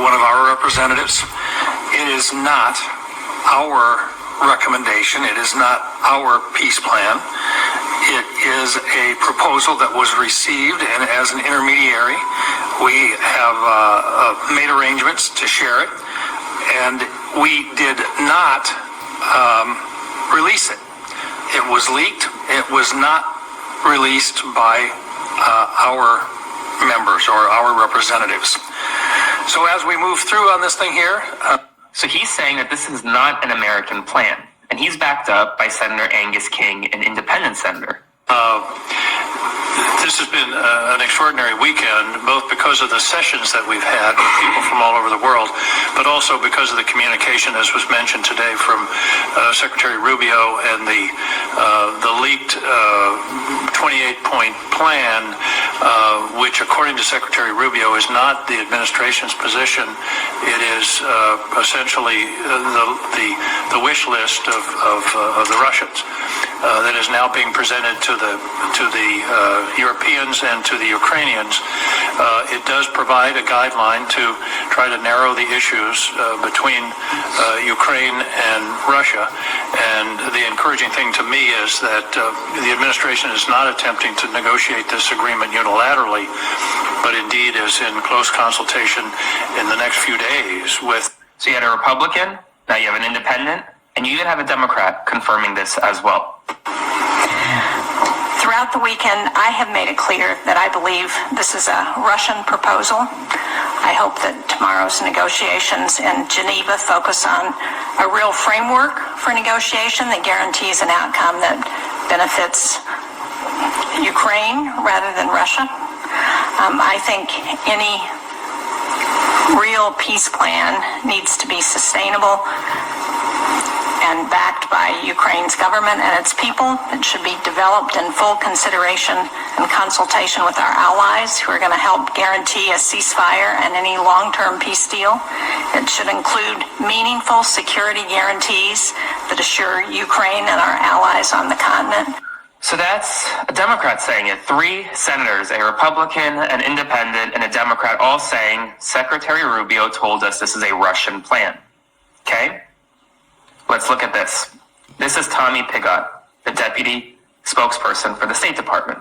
one of our representatives. It is not our recommendation. It is not our peace plan. It is a proposal that was received, and as an intermediary, we have made arrangements to share it, and we did not release it. It was leaked. It was not released by our members or our representatives. So as we move through on this thing here... So he's saying that this is not an American plan, and he's backed up by Senator Angus King, an independent senator. This has been an extraordinary weekend, both because of the sessions that we've had with people from all over the world, but also because of the communication, as was mentioned today, from Secretary Rubio and the leaked 28-point plan, which, according to Secretary Rubio, is not the administration's position. It is essentially the wish list of the Russians that is now being presented to the Europeans and to the Ukrainians. It does provide a guideline to try to narrow the issues between Ukraine and Russia. And the encouraging thing to me is that the administration is not attempting to negotiate this agreement unilaterally, but indeed is in close consultation in the next few days with... So you had a Republican, now you have an independent, and you even have a Democrat confirming this as well. Throughout the weekend, I have made it clear that I believe this is a Russian proposal. I hope that tomorrow's negotiations in Geneva focus on a real framework for negotiation that guarantees an outcome that benefits Ukraine rather than Russia. I think any real peace plan needs to be sustainable and backed by Ukraine's government and its people. It should be developed in full consideration and consultation with our allies who are going to help guarantee a ceasefire and any long-term peace deal. It should include meaningful security guarantees that assure Ukraine and our allies on the continent. So that's a Democrat saying it. 3 senators, a Republican, an independent, and a Democrat, all saying Secretary Rubio told us this is a Russian plan. Okay? Let's look at this. This is Tommy Pigott, the deputy spokesperson for the State Department.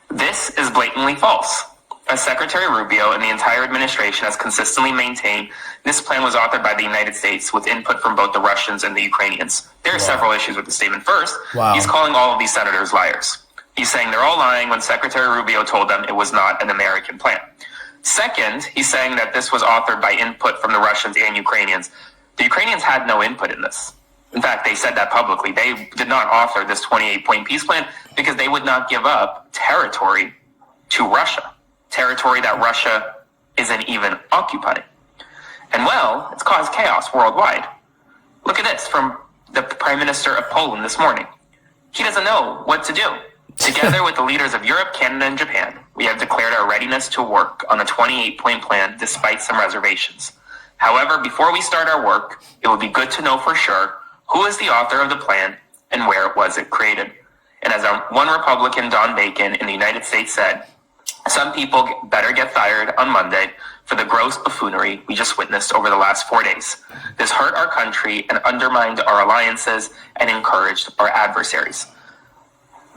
This is blatantly false. As Secretary Rubio and the entire administration has consistently maintained, this plan was authored by the United States with input from both the Russians and the Ukrainians. There are several issues with the statement. First, he's calling all of these senators liars. He's saying they're all lying when Secretary Rubio told them it was not an American plan. Second, he's saying that this was authored by input from the Russians and Ukrainians. The Ukrainians had no input in this. In fact, they said that publicly. They did not author this 28-point peace plan because they would not give up territory to Russia, territory that Russia isn't even occupying. And well, it's caused chaos worldwide. Look at this from the Prime Minister of Poland this morning. He doesn't know what to do. Together with the leaders of Europe, Canada, and Japan, we have declared our readiness to work on the 28-point plan despite some reservations. However, before we start our work, it would be good to know for sure who is the author of the plan and where was it created. And as one Republican, Don Bacon, in the United States said, some people better get fired on Monday for the gross buffoonery we just witnessed over the last 4 days. This hurt our country and undermined our alliances and encouraged our adversaries.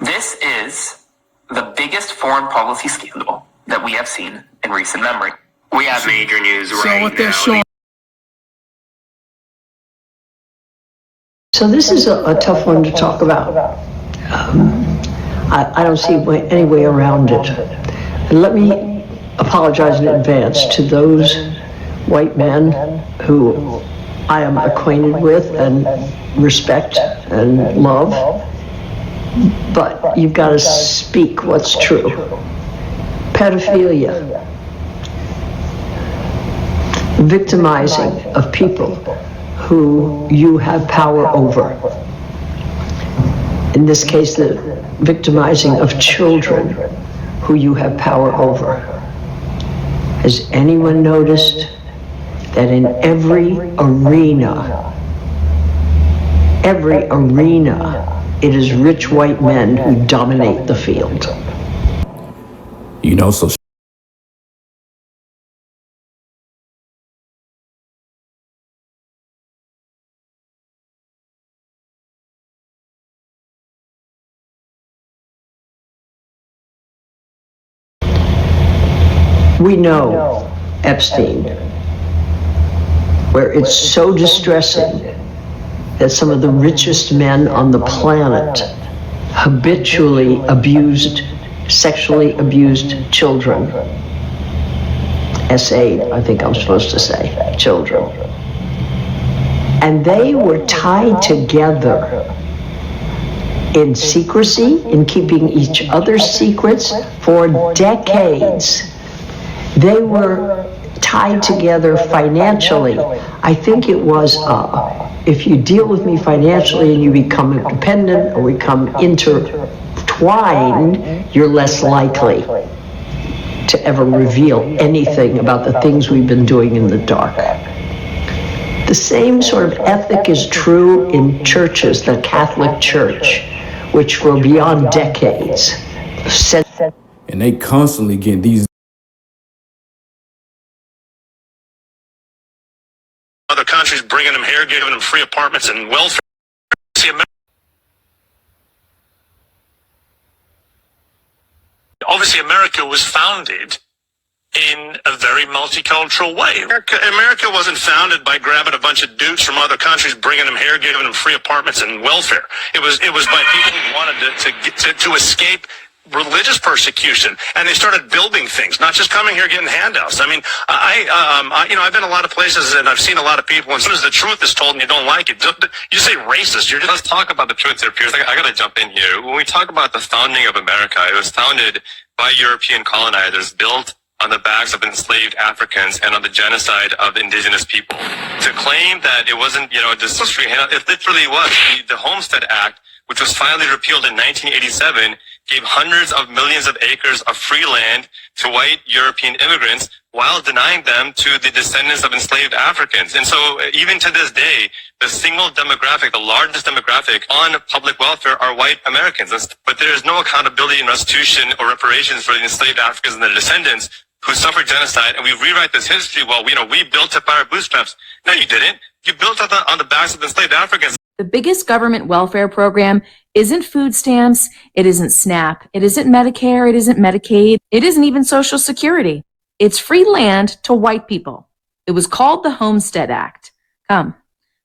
This is the biggest foreign policy scandal that we have seen in recent memory. We have major news right now. So this is a tough one to talk about. I don't see any way around it. And let me apologize in advance to those white men who I am acquainted with and respect and love, but you've got to speak what's true. Pedophilia, victimizing of people who you have power over. In this case, the victimizing of children who you have power over. Has anyone noticed that in every arena, it is rich white men who dominate the field? You know, so We know Epstein, where it's so distressing that some of the richest men on the planet habitually sexually abused children. S8, I think I'm supposed to say, children. And they were tied together in secrecy, in keeping each other's secrets for decades. They were tied together financially. I think it was, if you deal with me financially and you become independent or become intertwined, you're less likely to ever reveal anything about the things we've been doing in the dark. The same sort of ethic is true in churches, the Catholic Church, which for beyond decades said. And they constantly get these other countries bringing them here, giving them free apartments and welfare. Obviously, America was founded in a very multicultural way. America wasn't founded by grabbing a bunch of dudes from other countries, bringing them here, giving them free apartments and welfare. It was by people who wanted to escape religious persecution, and they started building things, not just coming here getting handouts. I mean, I've been a lot of places and I've seen a lot of people, and as soon as the truth is told and you don't like it, you say racist. Let's talk about the truth here, Piers. I gotta jump in here. When we talk about the founding of America, it was founded by European colonizers, built on the backs of enslaved Africans and on the genocide of indigenous people. To claim that it wasn't, just free handout, it literally was. The Homestead Act, which was finally repealed in 1987, gave hundreds of millions of acres of free land to white European immigrants while denying them to the descendants of enslaved Africans. And so even to this day, the single demographic, the largest demographic on public welfare are white Americans. But there is no accountability and restitution or reparations for the enslaved Africans and their descendants who suffered genocide. And we rewrite this history, well, we built it by our bootstraps. No, you didn't. You built it on the backs of the enslaved Africans. The biggest government welfare program isn't food stamps, it isn't SNAP, it isn't Medicare, it isn't Medicaid, it isn't even Social Security. It's free land to white people. It was called the Homestead Act. Come,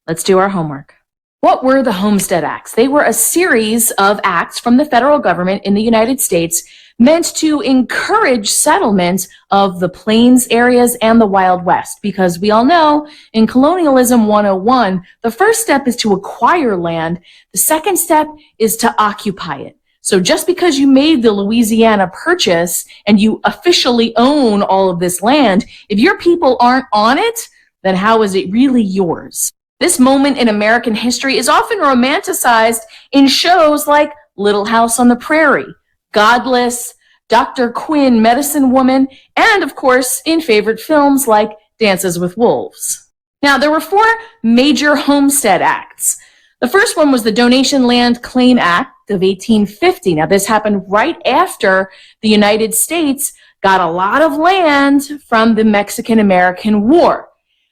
let's do our homework. What were the Homestead Acts? They were a series of acts from the federal government in the United States meant to encourage settlement of the plains areas and the Wild West, because we all know in Colonialism 101, the first step is to acquire land. The second step is to occupy it. So just because you made the Louisiana Purchase and you officially own all of this land, if your people aren't on it, then how is it really yours? This moment in American history is often romanticized in shows like Little House on the Prairie, Godless, Dr. Quinn, Medicine Woman, and of course in favorite films like Dances with Wolves. Now, there were 4 major Homestead Acts. The first one was the Donation Land Claim Act of 1850. Now, this happened right after the United States got a lot of land from the Mexican-American War.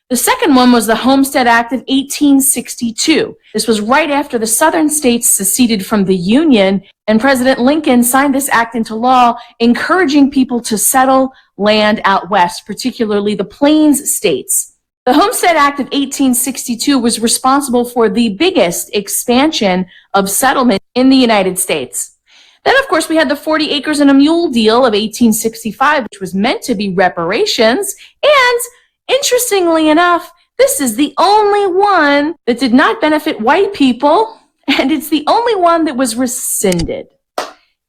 The second one was the Homestead Act of 1862. This was right after the southern states seceded from the Union, and President Lincoln signed this act into law, encouraging people to settle land out west, particularly the Plains states. The Homestead Act of 1862 was responsible for the biggest expansion of settlement in the United States. Then, of course, we had the 40 acres and a mule deal of 1865, which was meant to be reparations, and interestingly enough, this is the only one that did not benefit white people, and it's the only one that was rescinded.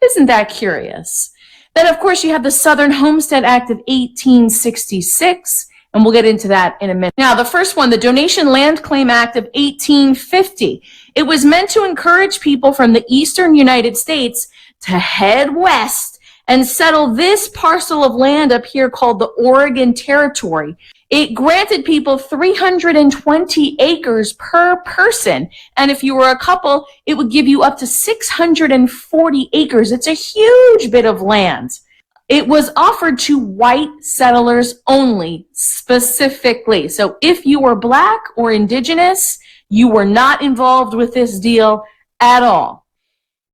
Isn't that curious? Then, of course, you have the Southern Homestead Act of 1866, and we'll get into that in a minute. Now, the first one, the Donation Land Claim Act of 1850. It was meant to encourage people from the eastern United States to head west and settle this parcel of land up here called the Oregon Territory. It granted people 320 acres per person. And if you were a couple, it would give you up to 640 acres. It's a huge bit of land. It was offered to white settlers only, specifically. So if you were black or indigenous, you were not involved with this deal at all.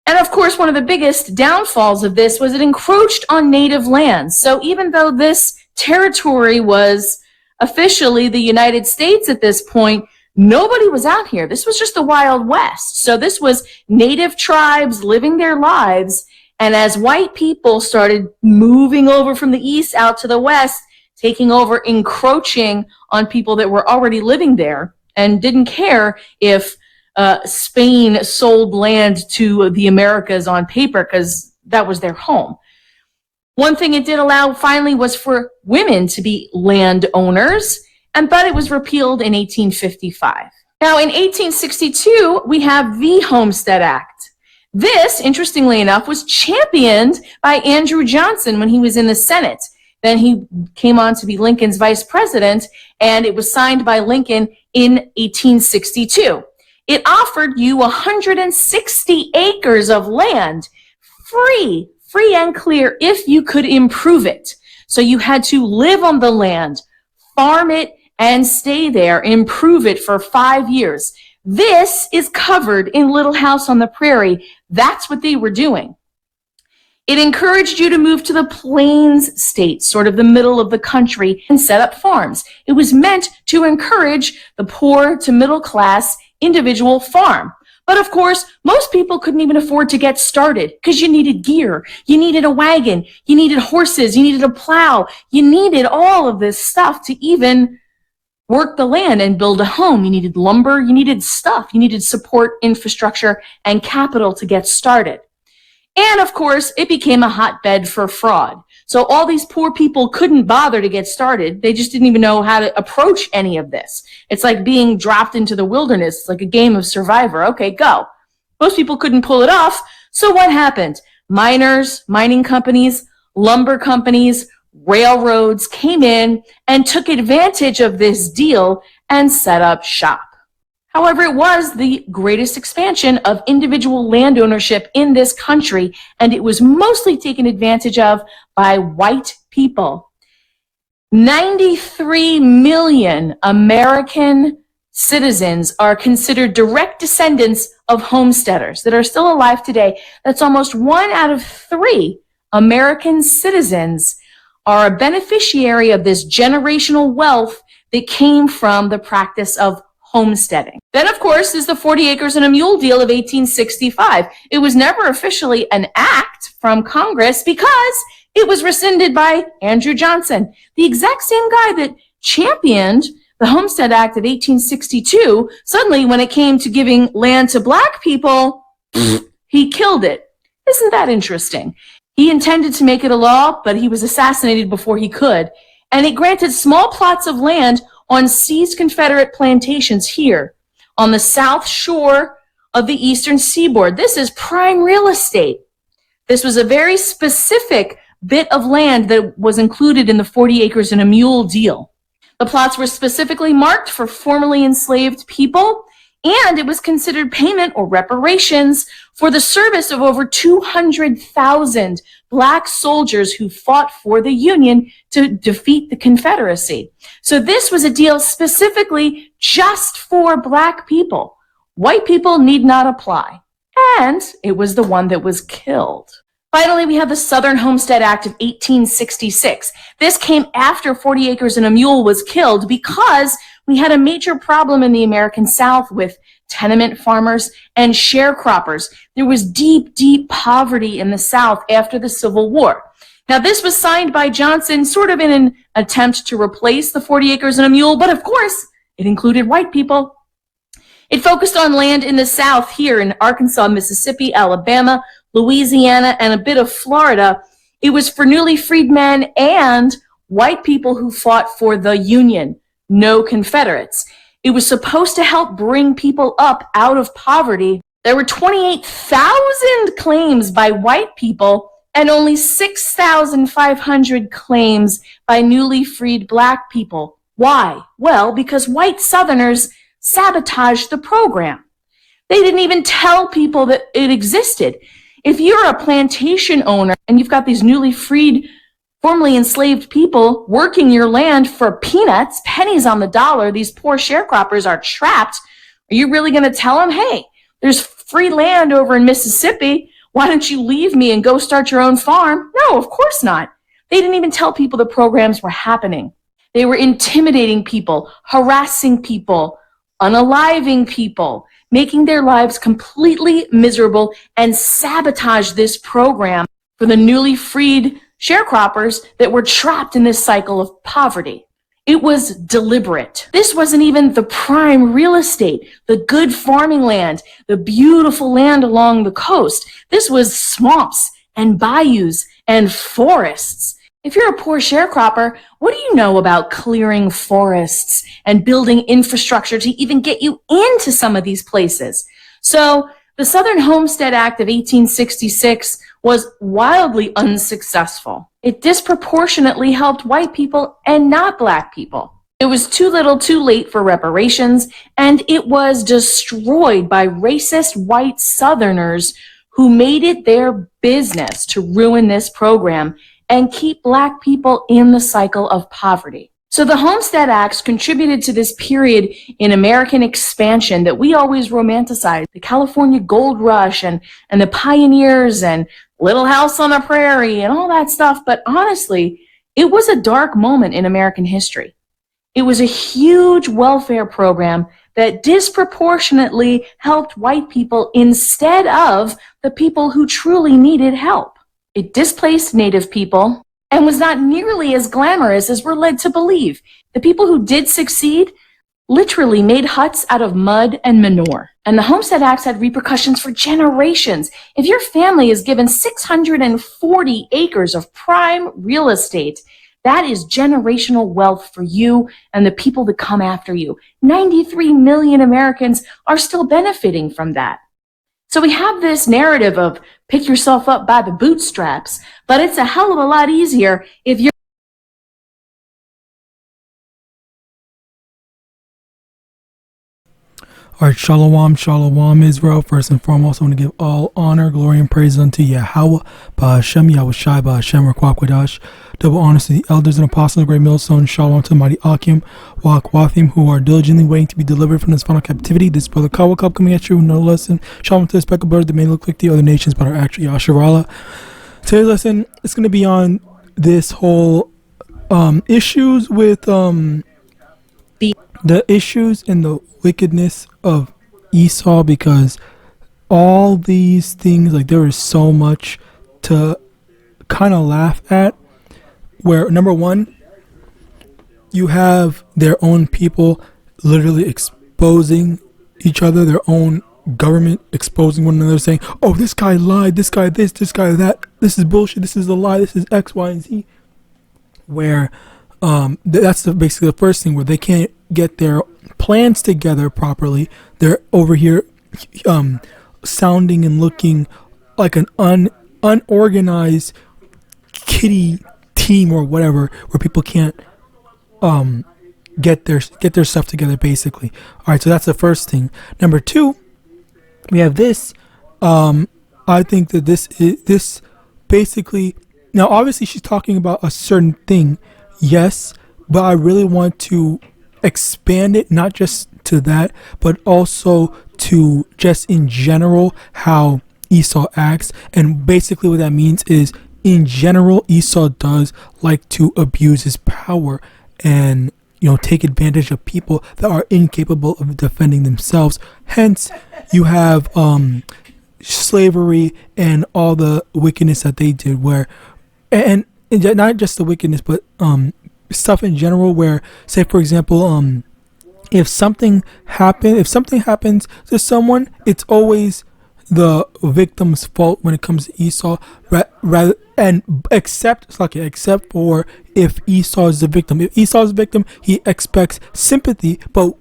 And of course, one of the biggest downfalls of this was it encroached on native lands. So even though this territory was officially the United States at this point, nobody was out here. This was just the Wild West. So this was native tribes living their lives. And as white people started moving over from the east out to the west, taking over, encroaching on people that were already living there and didn't care if Spain sold land to the Americas on paper because that was their home. One thing it did allow finally was for women to be landowners, but it was repealed in 1855. Now in 1862, we have the Homestead Act. This, interestingly enough, was championed by Andrew Johnson when he was in the Senate. Then he came on to be Lincoln's vice president, and it was signed by Lincoln in 1862. It offered you 160 acres of land, free and clear, if you could improve it. So you had to live on the land, farm it, and stay there, improve it for 5 years. This is covered in Little House on the Prairie. That's what they were doing. It encouraged you to move to the Plains states, sort of the middle of the country, and set up farms. It was meant to encourage the poor to middle class individual farm. But of course, most people couldn't even afford to get started because you needed gear, you needed a wagon, you needed horses, you needed a plow, you needed all of this stuff to even work the land and build a home. You needed lumber, you needed stuff, you needed support, infrastructure, and capital to get started. And of course, it became a hotbed for fraud. So all these poor people couldn't bother to get started. They just didn't even know how to approach any of this. It's like being dropped into the wilderness. It's like a game of Survivor. Okay, go. Most people couldn't pull it off. So what happened? Miners, mining companies, lumber companies, railroads came in and took advantage of this deal and set up shop. However, it was the greatest expansion of individual land ownership in this country, and it was mostly taken advantage of by white people. 93 million American citizens are considered direct descendants of homesteaders that are still alive today. That's almost 1 out of 3 American citizens are a beneficiary of this generational wealth that came from the practice of homesteading. Then, of course, is the 40 acres and a mule deal of 1865. It was never officially an act from Congress because it was rescinded by Andrew Johnson, the exact same guy that championed the Homestead Act of 1862. Suddenly, when it came to giving land to black people, he killed it. Isn't that interesting? He intended to make it a law, but he was assassinated before he could. And it granted small plots of land on seized Confederate plantations here on the south shore of the eastern seaboard. This is prime real estate. This was a very specific bit of land that was included in the 40 acres and a mule deal. The plots were specifically marked for formerly enslaved people, and it was considered payment or reparations for the service of over 200,000 black soldiers who fought for the Union to defeat the Confederacy. So this was a deal specifically just for black people. White people need not apply. And it was the one that was killed. Finally, we have the Southern Homestead Act of 1866. This came after 40 acres and a mule was killed because we had a major problem in the American South with tenement farmers and sharecroppers. There was deep, deep poverty in the South after the Civil War. Now, this was signed by Johnson sort of in an attempt to replace the 40 acres and a mule, but of course, it included white people. It focused on land in the South here in Arkansas, Mississippi, Alabama, Louisiana, and a bit of Florida. It was for newly freed men and white people who fought for the Union, no Confederates. It was supposed to help bring people up out of poverty. There were 28,000 claims by white people and only 6,500 claims by newly freed black people. Why? Well, because white Southerners sabotaged the program. They didn't even tell people that it existed. If you're a plantation owner and you've got these newly freed, formerly enslaved people working your land for peanuts, pennies on the dollar, these poor sharecroppers are trapped, are you really going to tell them, hey, there's free land over in Mississippi, why don't you leave me and go start your own farm? No, of course not. They didn't even tell people the programs were happening. They were intimidating people, harassing people, unaliving people, making their lives completely miserable, and sabotage this program for the newly freed sharecroppers that were trapped in this cycle of poverty. It was deliberate. This wasn't even the prime real estate, the good farming land, the beautiful land along the coast. This was swamps and bayous and forests. If you're a poor sharecropper, what do you know about clearing forests and building infrastructure to even get you into some of these places? So the Southern Homestead Act of 1866 was wildly unsuccessful. It disproportionately helped white people and not black people. It was too little too late for reparations, and it was destroyed by racist white Southerners who made it their business to ruin this program and keep black people in the cycle of poverty. So the Homestead Acts contributed to this period in American expansion that we always romanticize, the California Gold Rush and the pioneers and Little House on the Prairie and all that stuff. But honestly, it was a dark moment in American history. It was a huge welfare program that disproportionately helped white people instead of the people who truly needed help. It displaced Native people and was not nearly as glamorous as we're led to believe. The people who did succeed literally made huts out of mud and manure. And the Homestead Acts had repercussions for generations. If your family is given 640 acres of prime real estate, that is generational wealth for you and the people that come after you. 93 million Americans are still benefiting from that. So we have this narrative of pick yourself up by the bootstraps, but it's a hell of a lot easier if you're All right, shalom, shalom, Israel. First and foremost, I want to give all honor, glory, and praise unto Yahawah, BaHashem, YAHAWASHI, BaHashem, Rakwakwadah. Double honors to the elders and apostles of the great millstone. Shalom to the mighty Akim, Wakwathim, who are diligently waiting to be delivered from this final captivity. This brother Kawakab coming at you, no lesson. Shalom to the speckled birds that may look like the other nations, but are actually Yasharala. Today's lesson is going to be on this whole issues with the issues and the wickedness of Esau, because all these things, like, there is so much to kind of laugh at, where number one, you have their own people literally exposing each other, their own government exposing one another, saying, oh, this guy lied, this guy this guy that, this is bullshit, this is a lie, this is X, Y, and Z, where that's basically the first thing, where they can't get their plans together properly. They're over here sounding and looking like an unorganized kitty team or whatever, where people can't get their stuff together, basically. All right, so that's the first thing. Number two, we have this. I think that this basically, now obviously she's talking about a certain thing, yes, but I really want to expand it, not just to that, but also to just in general how Esau acts. And basically what that means is, in general, Esau does like to abuse his power and, you know, take advantage of people that are incapable of defending themselves. Hence, you have slavery and all the wickedness that they did, where, and not just the wickedness, but stuff in general, where, say for example, if something happens to someone, it's always the victim's fault when it comes to Esau, rather, and except for if Esau is the victim. If Esau is the victim, he expects sympathy, but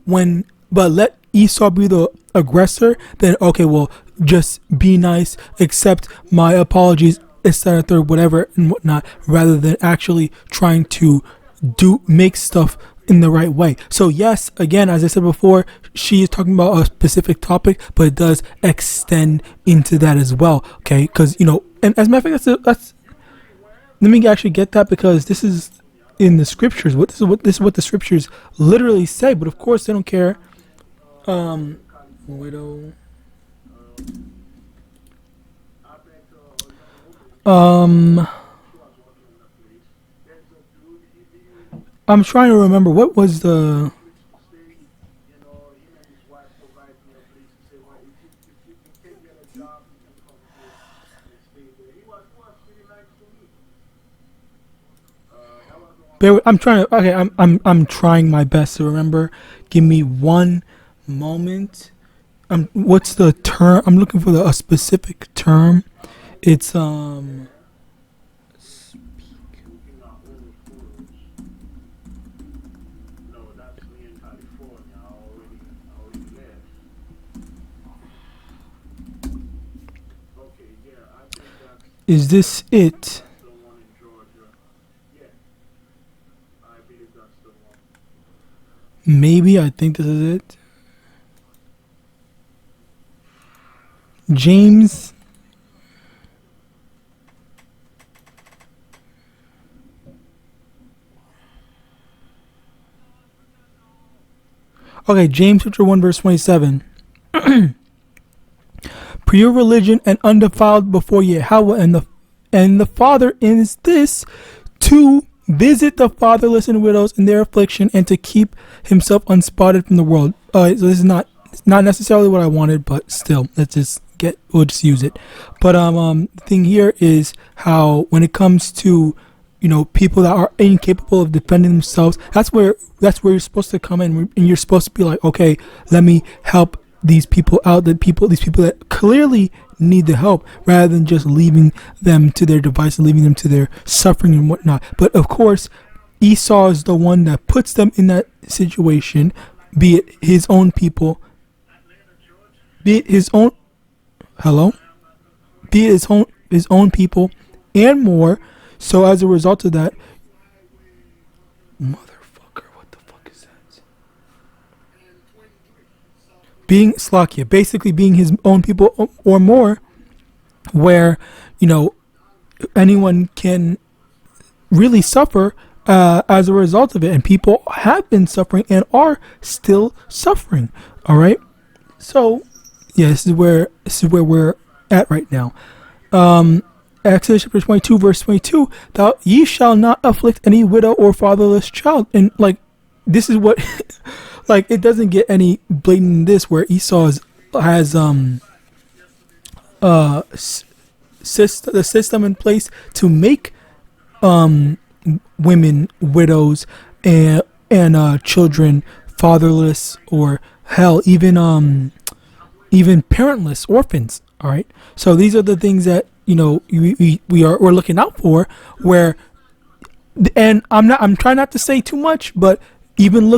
let Esau be the aggressor, then okay, well, just be nice, accept my apologies, etc., third, whatever and whatnot, rather than actually trying to make stuff in the right way. So yes, again, as I said before, she is talking about a specific topic, but it does extend into that as well. Okay, because, you know, and as a matter of fact, that's let me actually get that, because this is in the scriptures. This is what the scriptures literally say. But of course, they don't care. Widow. I'm trying to remember what was the. I'm trying to. Okay, I'm trying my best to remember. Give me one moment. What's the term? I'm looking for a specific term. It's Is this it? Maybe I think this is it. James. Okay, James chapter 1 verse 27. Pure religion and undefiled before Yahawah and the Father is this, to visit the fatherless and widows in their affliction and to keep himself unspotted from the world. So this is not necessarily what I wanted, but still, we'll just use it. But the thing here is how when it comes to people that are incapable of defending themselves, that's where you're supposed to come in, and you're supposed to be like, okay, let me help these people out, these people that clearly need the help, rather than just leaving them to their device, leaving them to their suffering and whatnot. But of course, Esau is the one that puts them in that situation, be it his own people, be it his own people and more. So as a result of that, motherfucker, what the fuck is that? Being Slakia, basically being his own people or more, where anyone can really suffer as a result of it, and people have been suffering and are still suffering. All right, so yeah, this is where we're at right now. Exodus chapter 22 verse 22, ye shall not afflict any widow or fatherless child. And this is what it doesn't get any blatant than this, where Esau has the system in place to make women widows and children fatherless, or hell, even parentless orphans. All right, so these are the things that we're looking out for. And I'm trying not to say too much, but even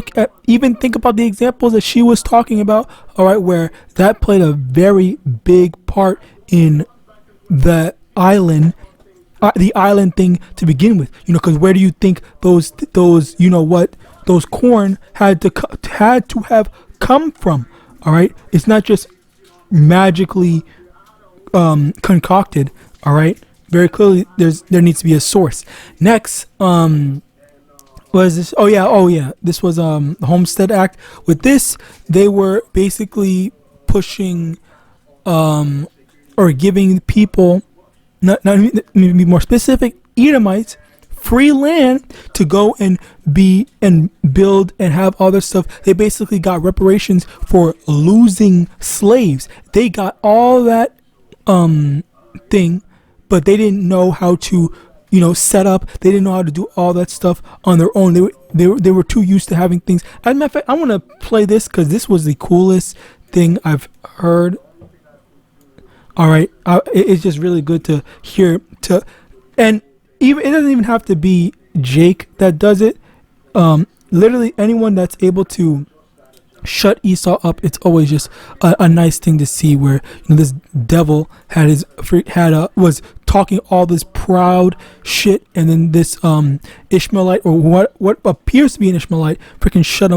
think about the examples that she was talking about. All right, where that played a very big part in the island thing to begin with. Because where do you think those corn had to have come from? All right, it's not just magically concocted. All right, very clearly there needs to be a source. Next, was this? Oh yeah, this was the Homestead Act. With this, they were basically pushing or giving people, not let me be more specific, Edomites, free land to go and build and have all this stuff. They basically got reparations for losing slaves. They got all that thing, but they didn't know how to set up. They didn't know how to do all that stuff on their own. They were too used to having things. As a matter of fact, I want to play this because this was the coolest thing I've heard. All right, it's just really good to hear. And even it doesn't even have to be Jake that does it. Literally anyone that's able to shut Esau up, it's always just a nice thing to see, where this devil was talking all this proud shit, and then this Ishmaelite, or what appears to be an Ishmaelite, freaking shut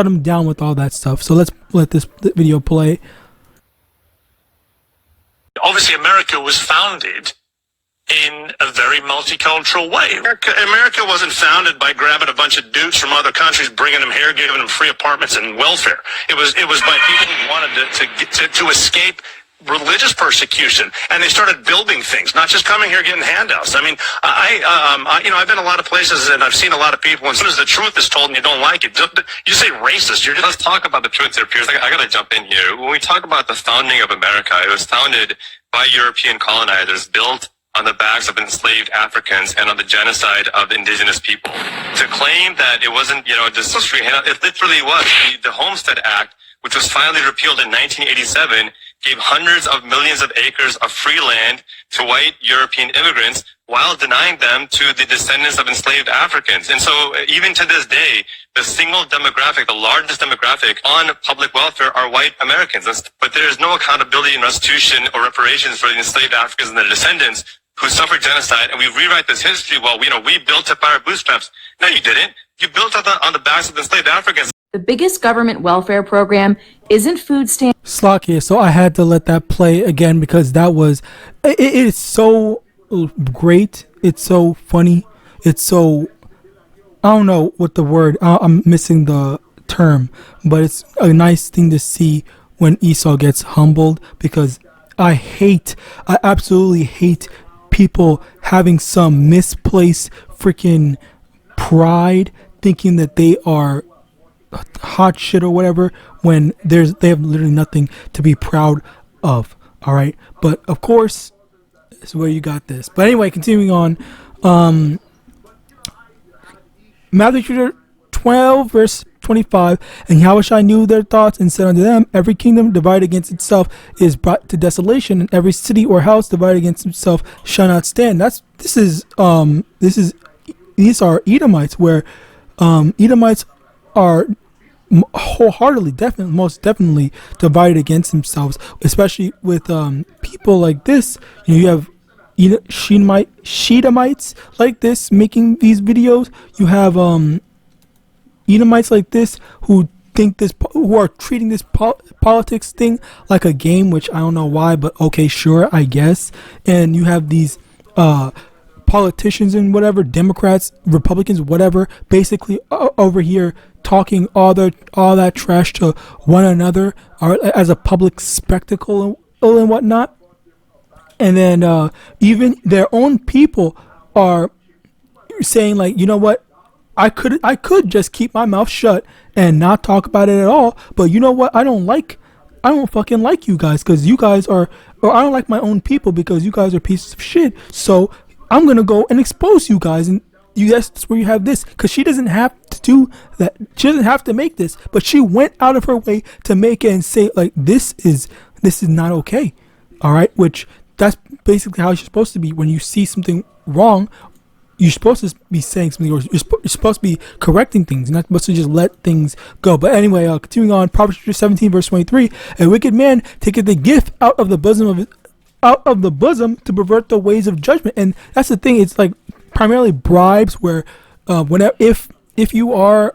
him down with all that stuff. So let's let this video play. Obviously, America was founded in a very multicultural way. America wasn't founded by grabbing a bunch of dudes from other countries, bringing them here, giving them free apartments and welfare. It was by people who wanted to escape religious persecution, and they started building things, not just coming here getting handouts. I mean, I've been a lot of places and I've seen a lot of people, and as soon as the truth is told and you don't like it, you say racist. Let's talk about the truth here, Piers. I gotta jump in here. When we talk about the founding of America, it was founded by European colonizers, built on the backs of enslaved Africans and on the genocide of indigenous people. To claim that it wasn't, just free handout, it literally was. The Homestead Act, which was finally repealed in 1987, gave hundreds of millions of acres of free land to white European immigrants while denying them to the descendants of enslaved Africans. And so even to this day, the single demographic, the largest demographic on public welfare are white Americans. But there is no accountability and restitution or reparations for the enslaved Africans and their descendants who suffered genocide. And we rewrite this history, well, we built it by our bootstraps. No, you didn't. You built it on the backs of the enslaved Africans. The biggest government welfare program isn't food stamps. Slakia, so I had to let that play again because that was, it is so great. It's so funny. It's so, I don't know what the word, I'm missing the term, but it's a nice thing to see when Esau gets humbled, because I absolutely hate people having some misplaced freaking pride, thinking that they are hot shit or whatever, when they have literally nothing to be proud of. All right, but of course, this is where you got this. But anyway, continuing on, Matthew 12 verse 25, and Yahawashi knew their thoughts and said unto them, every kingdom divided against itself is brought to desolation, and every city or house divided against itself shall not stand. These are Edomites, where Edomites are wholeheartedly, most definitely divided against themselves, especially with people like this. You have Shedamites like this making these videos. You have Edomites like this who are treating this politics thing like a game, which I don't know why, but okay, sure, I guess. And you have these politicians and whatever, Democrats, Republicans, whatever, basically over here talking all that trash to one another, or as a public spectacle and whatnot. And then even their own people are saying, like, you know what, I could just keep my mouth shut and not talk about it at all, but you know what, I don't fucking like you guys, because you guys are, or I don't like my own people because you guys are pieces of shit, so I'm gonna go and expose you guys. And that's where you have this, because she doesn't have to do that. She doesn't have to make this, but she went out of her way to make it and say, like, this is not okay. All right, which that's basically how you're supposed to be. When you see something wrong, you're supposed to be saying something, or you're supposed to be correcting things. You're not supposed to just let things go. But anyway, continuing on, Proverbs 17 verse 23, a wicked man taketh the gift out of the bosom to pervert the ways of judgment. And that's the thing, it's like primarily bribes, where whenever if you are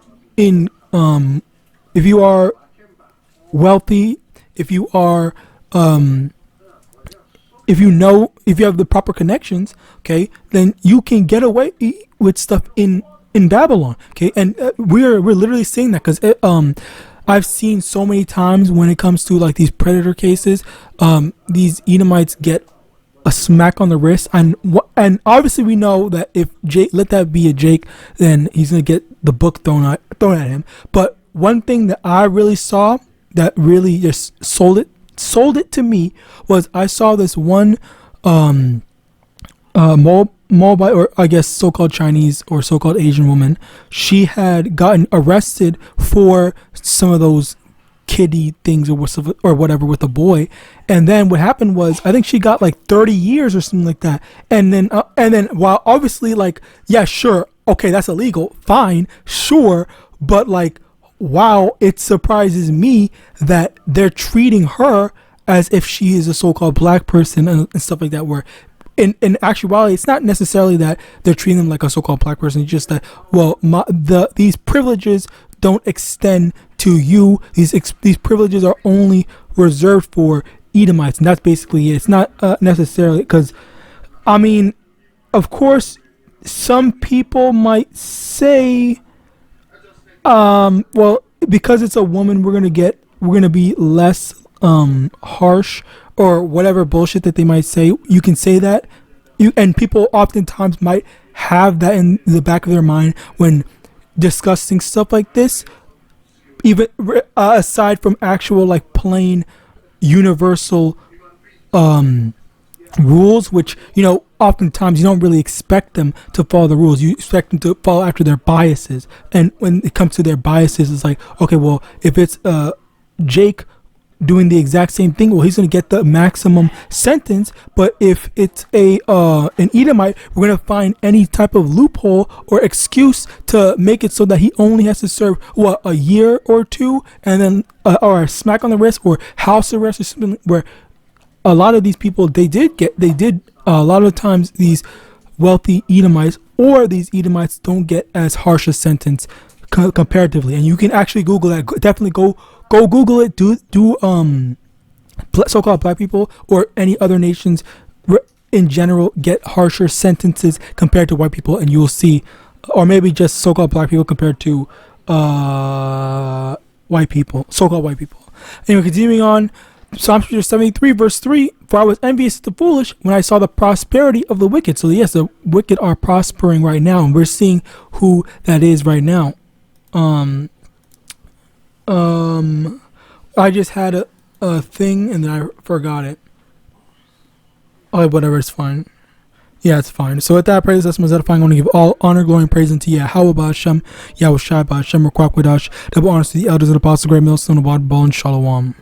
wealthy, if you are if you have the proper connections, okay, then you can get away with stuff in Babylon, okay. And we're literally seeing that, because I've seen so many times when it comes to like these predator cases, these Edomites get a smack on the wrist, and obviously we know that if Jake, let that be a Jake, then he's gonna get the book thrown at him. But one thing that I really saw that really just sold it to me was, I saw this one Moabite, or I guess so-called Chinese or so-called Asian woman. She had gotten arrested for some of those kiddie things or whatever with a boy, and then what happened was, I think she got like 30 years or something like that. And then while obviously, like, yeah, sure, okay, that's illegal, fine, sure, but like, wow, it surprises me that they're treating her as if she is a so-called black person and stuff like that, where in actuality, it's not necessarily that they're treating them like a so-called black person. It's just that, well, these privileges don't extend to you. These privileges are only reserved for Edomites, and that's basically it. It's not necessarily, because, I mean, of course, some people might say, well, because it's a woman, we're gonna be less harsh or whatever bullshit that they might say, you can say that. And people oftentimes might have that in the back of their mind when discussing stuff like this, even aside from actual like plain universal rules, which, you know, oftentimes you don't really expect them to follow the rules. You expect them to follow after their biases. And when it comes to their biases, it's like, okay, well, if it's Jake doing the exact same thing, well, he's going to get the maximum sentence. But if it's an Edomite, we're going to find any type of loophole or excuse to make it so that he only has to serve a year or two, and then or a smack on the wrist or house arrest or something. Where a lot of these people, they did a lot of times these wealthy Edomites or these Edomites don't get as harsh a sentence comparatively. And you can actually Google that. Definitely go Google it. Do so-called black people or any other nations in general get harsher sentences compared to white people, and you will see, or maybe just so-called black people compared to white people, so-called white people. Anyway, continuing on, Psalm 73 verse 3, for I was envious at the foolish when I saw the prosperity of the wicked. So yes, the wicked are prospering right now, and we're seeing who that is right now. I just had a thing and then I forgot it. Oh, whatever, it's fine. Yeah, it's fine. So with that, praise that's my edifying. I want to give all honor, glory, and praise unto YAHAWAH, Hashem, YAHAWASHI, Hashem, RakwakWadash. Double honors to the elders of the apostle, great millstone of Ball and Shalom.